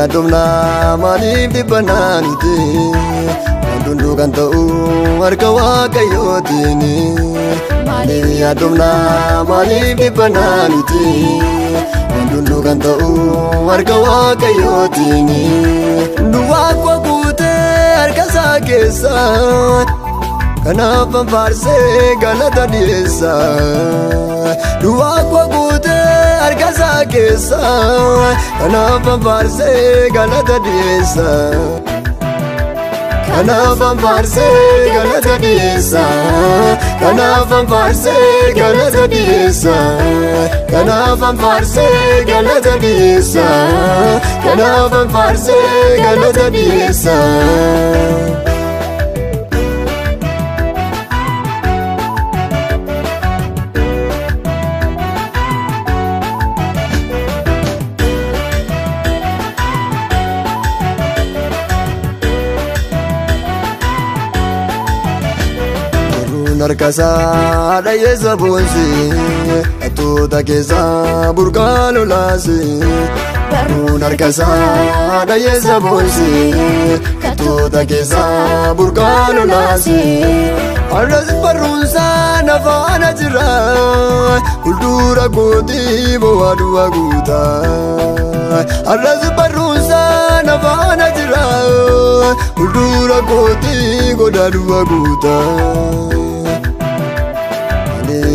Yaaddofna maaliif dhibbannaa nuti hunduu kan ta'u harka Waaqayyootiin. Maaliif Yaaddofna maaliif dhibbannaa nuti hunduu kan ta'u harka Waaqayyootiin. Duwwaa koo guutee harka isaa keessa kanaaf faarsee galata dhiyeessa. Duwwaa koo guutee harka isaa keessa kanaaf faarsee galata dhiyeessa. Kanaaf faarsee galata dhiyeessa. Kanaaf faarsee galata dhiyeessa. Kanaaf faarsee galata dhiyeessa. Kanaaf faarsee galata dhiyeessa. Narkasa dayesa bonsi atuta kesa burkalo lasi. Narkasa dayesa bonsi atuta kesa burkalo lasi. Arras parunsa nafana jira kultura koti boadu aguta. Arras parunsa nafana jira kultura koti godadu aguta.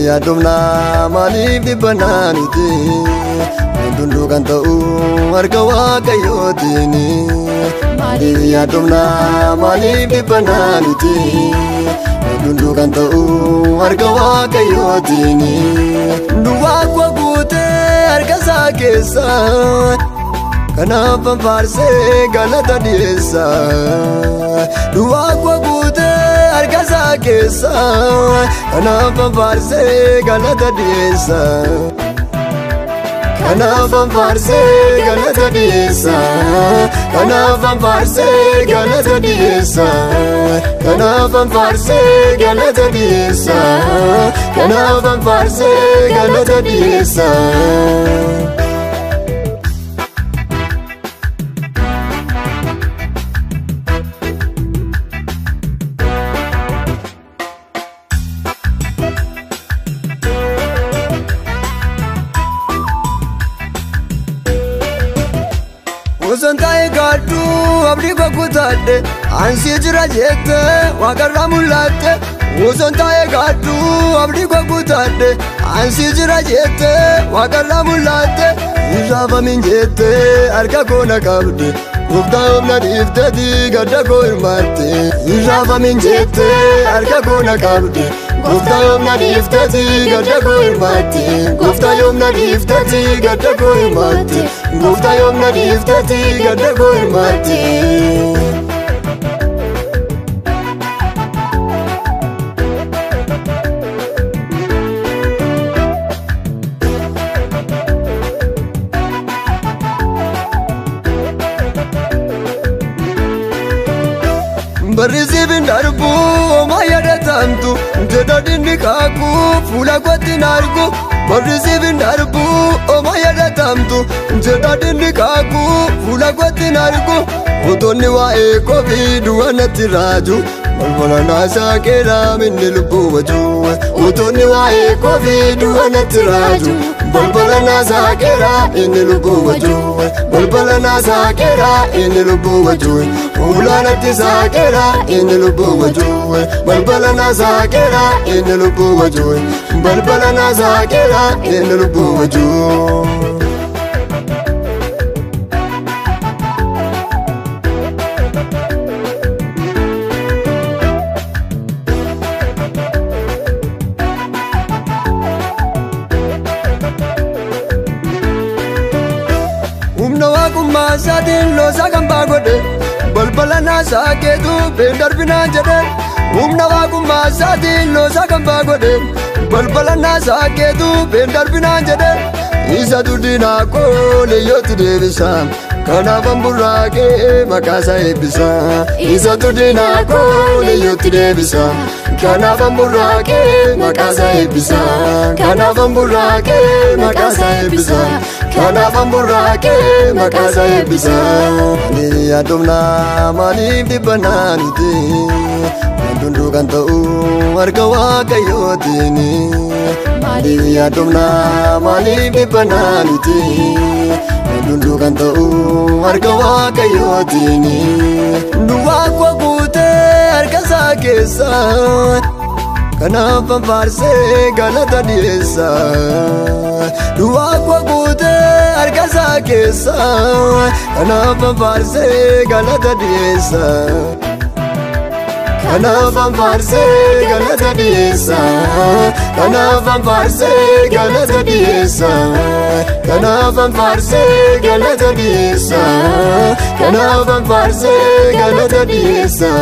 Yaaddofna maaliif dhibbannaa nuti hunduu kan ta'u harka Waaqayyootiin. Maaliif Yaaddofna maaliif dhibbannaa nuti hunduu kan ta'u harka Waaqayyootiin. Duwwaa koo guutee harka isaa keessa kanaaf faarsee galata dhiyeessa. Duwwaa koo guutee harka isaa keessa kanaaf faarsee galata dhiyeessa. Kanaaf faarsee galata dhiyeessa. Kanaaf faarsee galata dhiyeessa. Kanaaf faarsee galata dhiyeessa. Kanaaf faarsee galata dhiyeessa. Osontae gaddu abdi kokutadde ansi jira jette Waaqarraa mul'atte. Osontae gaddu abdi kokutadde ansi jira jette Waaqarraa mul'atte. Irraafamin jette harka koo na qabde gooftaa humna dhiifteti gadda koo hirmaatte. Irraafamin jette harka koo na qabde gooftaa humna dhiifteti gadda koo hirmaatte. Gooftaa humna dhiifteti gadda koo hirmaatte. Gooftaa humna dhiifteti gadda koo hirmaatte. Barrisi bindarbu oma yadatamtu jedadini kaku fuula kotti nargu. Barrisi bindarbu oma yadatamtu jedadini kaku fuula kotti nargu. Utonni waa'ee kofi du'anatti raaju balbala naasaa keera minni lubbuu wajju. Utonni waa'ee kofi du'anatti raaju balbala naasaa keera inni lubbuu wajju. Balbala naasaa keera inni lubbuu wajju. Fuulanatti saakera inni lubbuu wajju. Balbala naasaa keera inni lubbuu wajju. Balbala naasaa keera inni lubbuu wajju. Humna waaqummaa isaatiin loosaa kan baagodhe balbala naasaa keetu beendarbinaan jedhe. Humna waaqummaa isaatiin loosaa kan baagodhe balbala naasaa keetu beendarbinaan jedhe. Isatu diinaa koo leeyyooti deebisa kanaafan burraaqee maqaasaa eebbisa. Isatu diinaa koo leeyyooti deebisa kanaafan burraaqee maqaasaa eebbisa. Kanaafan burraaqee maqaasaa eebbisa. kanaafan burraaqee maqaasaa eebbisa. Yaaddofna maaliif dhibbannaa nuti hunduu kan ta'u harka Waaqayyootiin. Yaaddofna maaliif dhibbannaa nuti hunduu kan ta'u harka Waaqayyootiin. Duwwaa koo guutee harka isaa keessa kanaafan faarsee galata dhiyeessa. Duwwaa koo guutee harka isaa keessa kanaafan faarsee galata dhiyeessa. Kanaafan faarsee galata dhiyeessa. Kanaafan faarsee galata dhiyeessa. Kanaafan faarsee galata dhiyeessa. Kanaafan faarsee galata dhiyeessa.